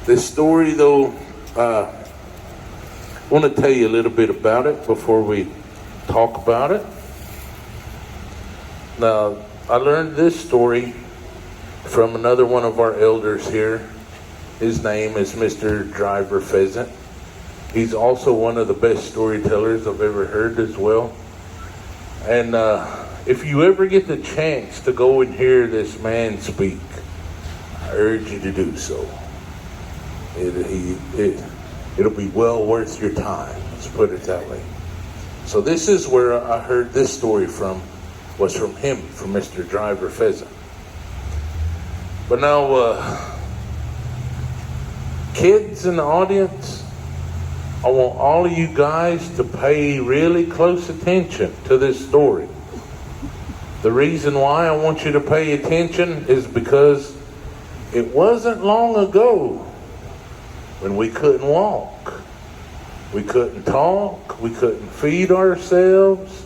This story, though, I want to tell you a little bit about it before we talk about it. Now, I learned this story from another one of our elders here. His name is Mr. Driver Pheasant. He's also one of the best storytellers I've ever heard as well. And if you ever get the chance to go and hear this man speak, I urge you to do so. It'll be well worth your time, let's put it that way. So this is where I heard this story from, was from him, from Mr. Driver Pheasant. But now, kids in the audience, I want all of you guys to pay really close attention to this story. The reason why I want you to pay attention is because it wasn't long ago when we couldn't walk, we couldn't talk, we couldn't feed ourselves,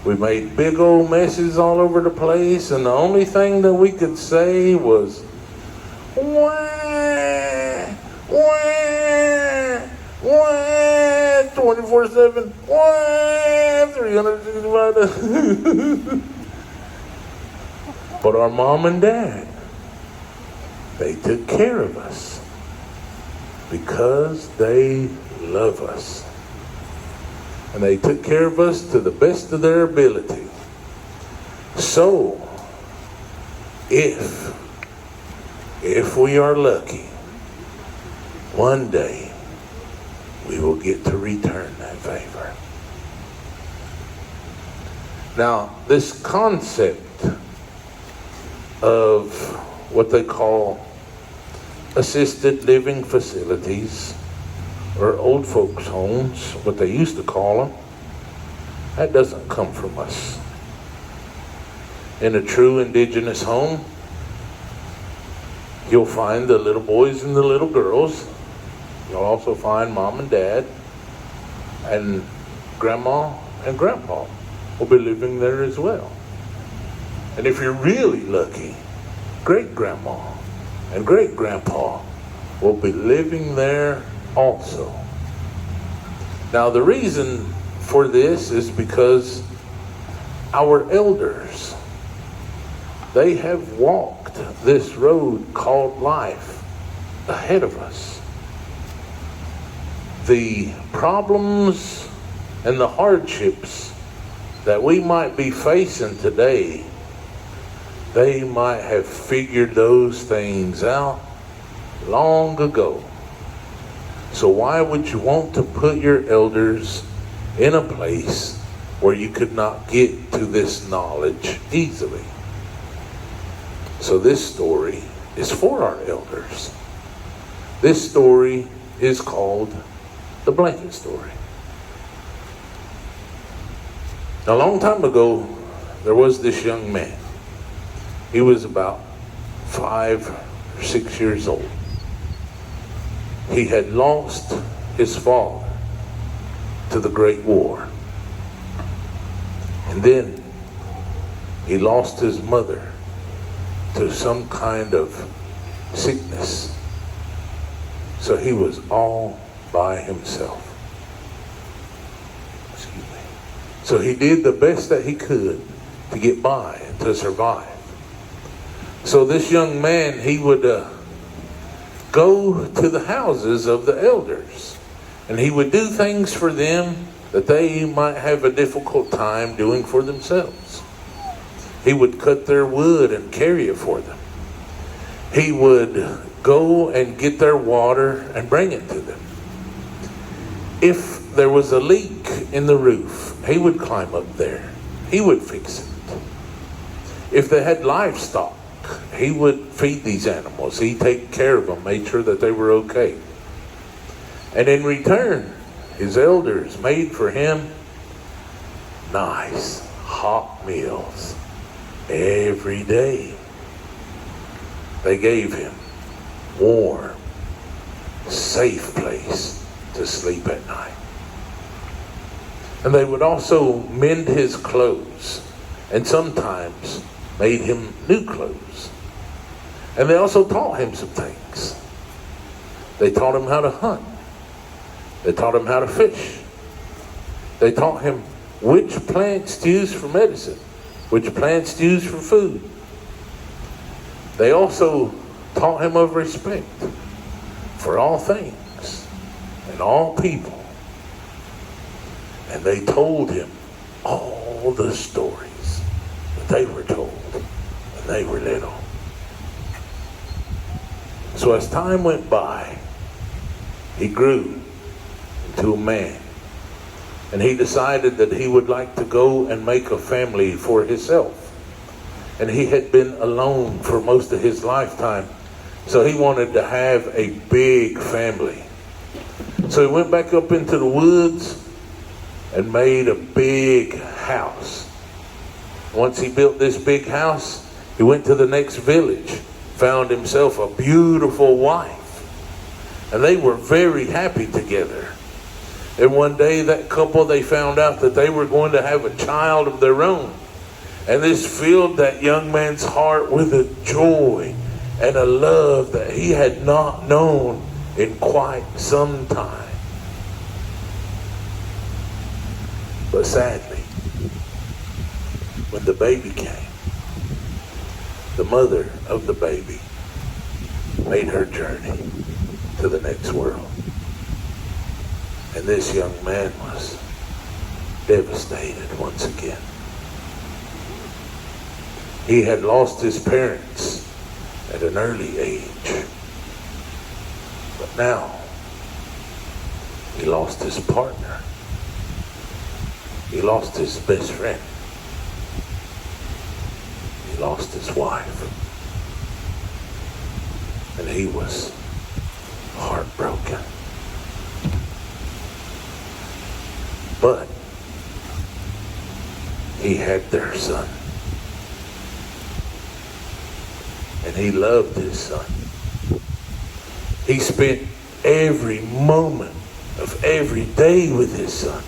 we made big old messes all over the place, and the only thing that we could say was, wah, wah, wah, 24/7, wah, 365. But our mom and dad, they took care of us because they love us. And they took care of us to the best of their ability. So, if we are lucky, one day we will get to return that favor. Now, this concept of what they call assisted living facilities, or old folks' homes, what they used to call them, that doesn't come from us. In a true indigenous home, you'll find the little boys and the little girls. You'll also find mom and dad, and grandma and grandpa will be living there as well. And if you're really lucky, great-grandma and great-grandpa will be living there also. Now, the reason for this is because our elders, they have walked this road called life ahead of us. The problems and the hardships that we might be facing today, they might have figured those things out long ago. So why would you want to put your elders in a place where you could not get to this knowledge easily? So this story is for our elders. This story is called the blanket story. A long time ago, there was this young man. He was about 5 or 6 years old. He had lost his father to the Great War. And then he lost his mother to some kind of sickness. So he was all by himself. Excuse me. So he did the best that he could to get by and to survive. So this young man, he would go to the houses of the elders, and he would do things for them that they might have a difficult time doing for themselves. He would cut their wood and carry it for them. He would go and get their water and bring it to them. If there was a leak in the roof, he would climb up there. He would fix it. If they had livestock, he would feed these animals. He'd take care of them, made sure that they were okay. And in return, his elders made for him nice hot meals every day. They gave him warm, safe place to sleep at night. And they would also mend his clothes, and sometimes made him new clothes. And they also taught him some things. They taught him how to hunt. They taught him how to fish. They taught him which plants to use for medicine, which plants to use for food. They also taught him of respect for all things and all people. And they told him all the stories that they were told when they were little. So as time went by, he grew into a man. And he decided that he would like to go and make a family for himself. And he had been alone for most of his lifetime. So he wanted to have a big family. So he went back up into the woods and made a big house. Once he built this big house, he went to the next village, found himself a beautiful wife. And they were very happy together. And one day that couple, they found out that they were going to have a child of their own. And this filled that young man's heart with a joy and a love that he had not known in quite some time. But sadly, when the baby came, the mother of the baby made her journey to the next world. And this young man was devastated once again. He had lost his parents at an early age. But now, he lost his partner. He lost his best friend. He lost his wife. And he was heartbroken. But he had their son. And he loved his son. He spent every moment of every day with his son.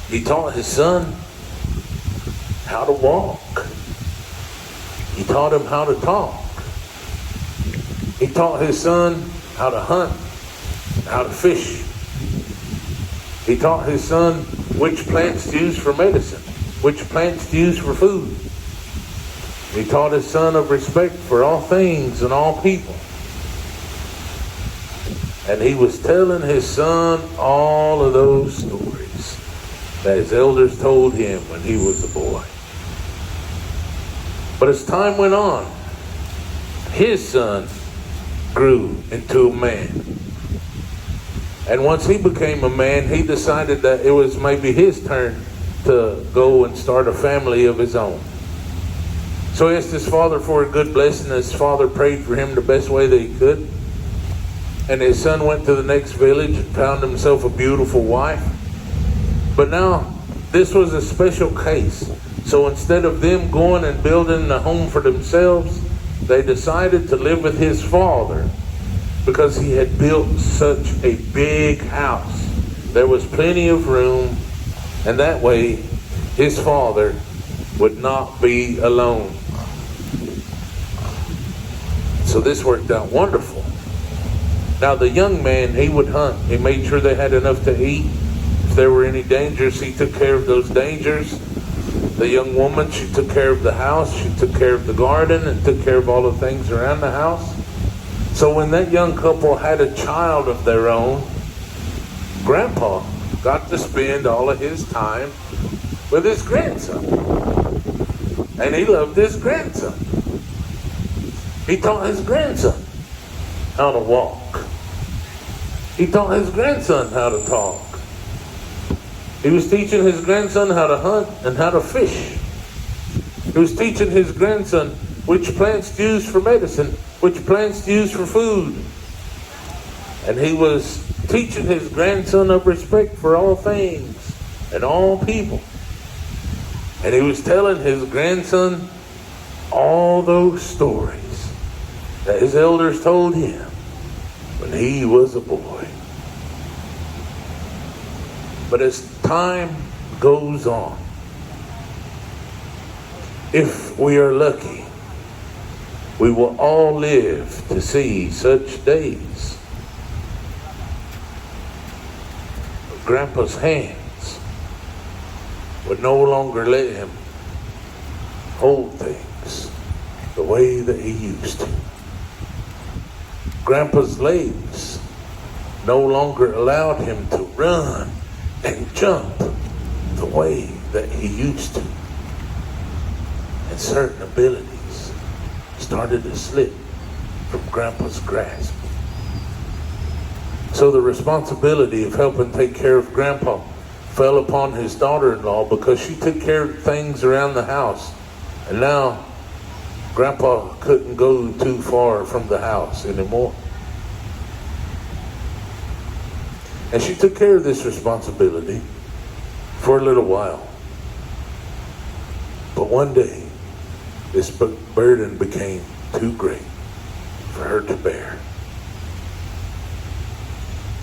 He taught his son how to walk. He taught him how to talk. He taught his son how to hunt, how to fish. He taught his son which plants to use for medicine, which plants to use for food. He taught his son of respect for all things and all people. And he was telling his son all of those stories that his elders told him when he was a boy. But as time went on, his son grew into a man. And once he became a man, he decided that it was maybe his turn to go and start a family of his own. So he asked his father for a good blessing. His father prayed for him the best way that he could. And his son went to the next village and found himself a beautiful wife. But now, this was a special case. So instead of them going and building a home for themselves, they decided to live with his father because he had built such a big house. There was plenty of room, and that way his father would not be alone. So this worked out wonderful. Now the young man, he would hunt. He made sure they had enough to eat. If there were any dangers, he took care of those dangers. The young woman, she took care of the house. She took care of the garden and took care of all the things around the house. So when that young couple had a child of their own, Grandpa got to spend all of his time with his grandson. And he loved his grandson. He taught his grandson how to walk. He taught his grandson how to talk. He was teaching his grandson how to hunt and how to fish. He was teaching his grandson which plants to use for medicine, which plants to use for food. And he was teaching his grandson of respect for all things and all people. And he was telling his grandson all those stories that his elders told him when he was a boy. But as time goes on, if we are lucky, We will all live to see such days. Grandpa's hands would no longer let him hold things the way that he used to. Grandpa's legs no longer allowed him to run and jump the way that he used to. And certain abilities started to slip from Grandpa's grasp. So the responsibility of helping take care of Grandpa fell upon his daughter-in-law, because she took care of things around the house. And now Grandpa couldn't go too far from the house anymore. And she took care of this responsibility for a little while. But one day, this burden became too great for her to bear.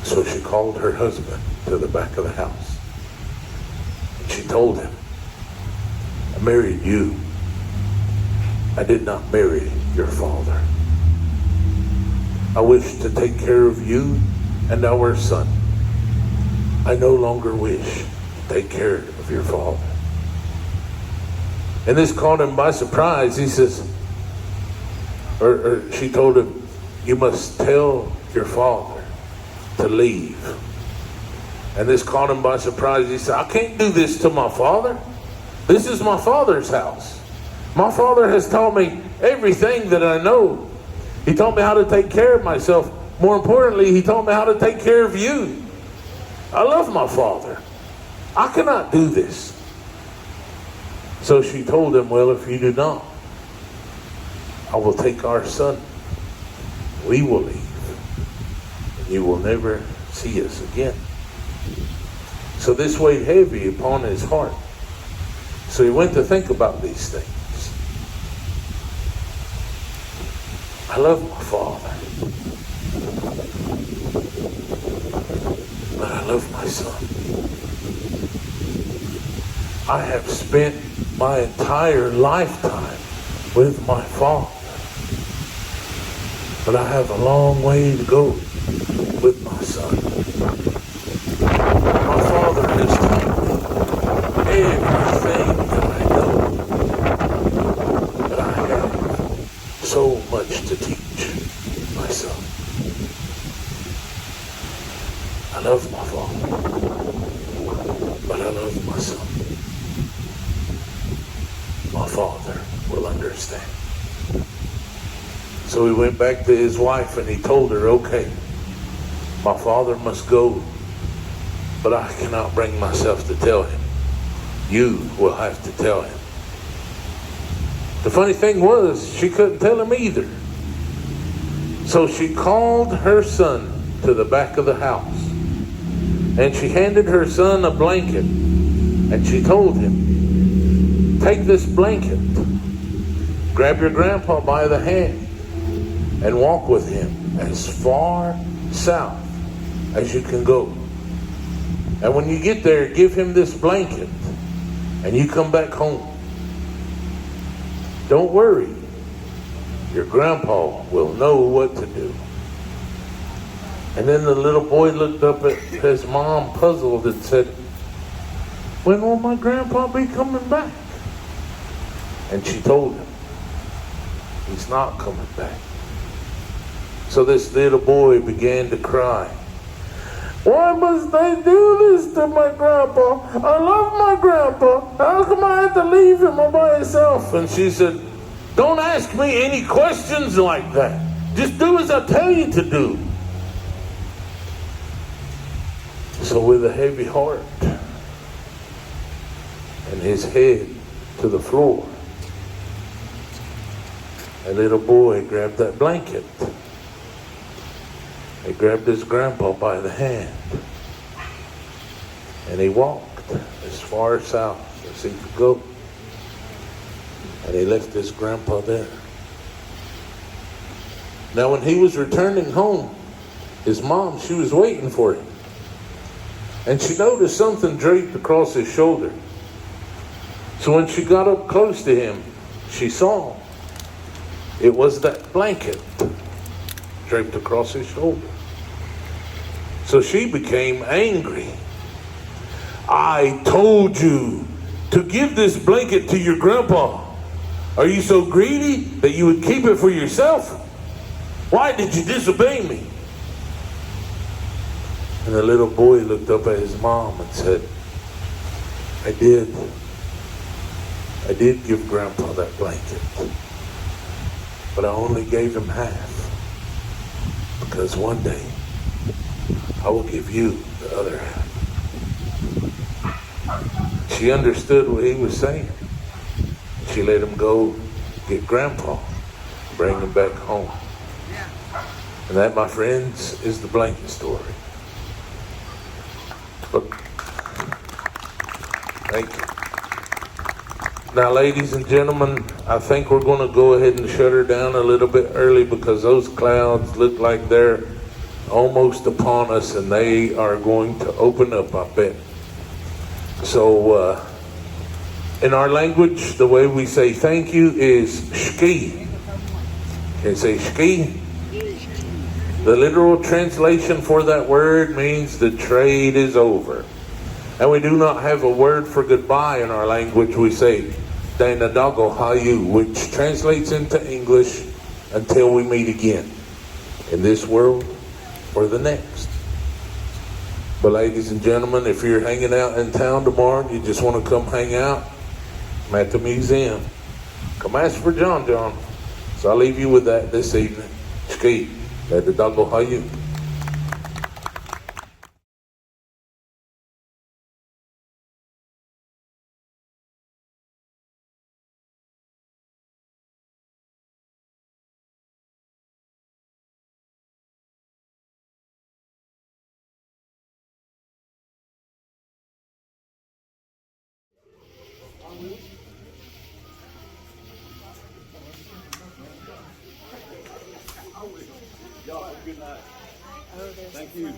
So she called her husband to the back of the house. And she told him, I married you. I did not marry your father. I wish to take care of you and our son. I no longer wish to take care of your father. And this caught him by surprise. He says, or she told him, you must tell your father to leave. And this caught him by surprise. He said, I can't do this to my father. This is my father's house. My father has taught me everything that I know. He taught me how to take care of myself. More importantly, he taught me how to take care of you. I love my father. I cannot do this. So she told him, well, if you do not, I will take our son. We will leave. And you will never see us again. So this weighed heavy upon his heart. So he went to think about these things. I love my father, but I love my son. I have spent my entire lifetime with my father, but I have a long way to go with my son. My father has taught me everything that I know, but I have so much to teach my son. I love my father, but I love my son. My father will understand. So he went back to his wife and he told her, okay, my father must go, but I cannot bring myself to tell him. You will have to tell him. The funny thing was, she couldn't tell him either. So she called her son to the back of the house and she handed her son a blanket and she told him, take this blanket, grab your grandpa by the hand and walk with him as far south as you can go. And when you get there, give him this blanket and you come back home. Don't worry, your grandpa will know what to do. And then the little boy looked up at his mom puzzled and said, when will my grandpa be coming back? And she told him, he's not coming back. So this little boy began to cry. Why must I do this to my grandpa? I love my grandpa. How come I have to leave him all by himself? And she said, don't ask me any questions like that. Just do as I tell you to do. So with a heavy heart and his head to the floor, a little boy grabbed that blanket. He grabbed his grandpa by the hand and he walked as far south as he could go. And he left his grandpa there. Now when he was returning home, his mom, she was waiting for him. And she noticed something draped across his shoulder. So when she got up close to him, she saw him. It was that blanket draped across his shoulder. So she became angry. I told you to give this blanket to your grandpa. Are you so greedy that you would keep it for yourself? Why did you disobey me? And the little boy looked up at his mom and said, I did give Grandpa that blanket, but I only gave him half, because one day I will give you the other half. She understood what he was saying. She let him go get Grandpa, bring him back home. And that, my friends, is the blanket story. But, thank you. Now, ladies and gentlemen, I think we're going to go ahead and shut her down a little bit early because those clouds look like they're almost upon us and they are going to open up, I bet. So, in our language, the way we say thank you is shki. Can you say shki? The literal translation for that word means the trade is over. And we do not have a word for goodbye in our language. We say Dainadago Hayu, which translates into English, until we meet again in this world or the next. But ladies and gentlemen, if you're hanging out in town tomorrow and you just want to come hang out, I'm at the museum. Come ask for John. So I'll leave you with that this evening. Ski, Dainadago Hayu. Thank you.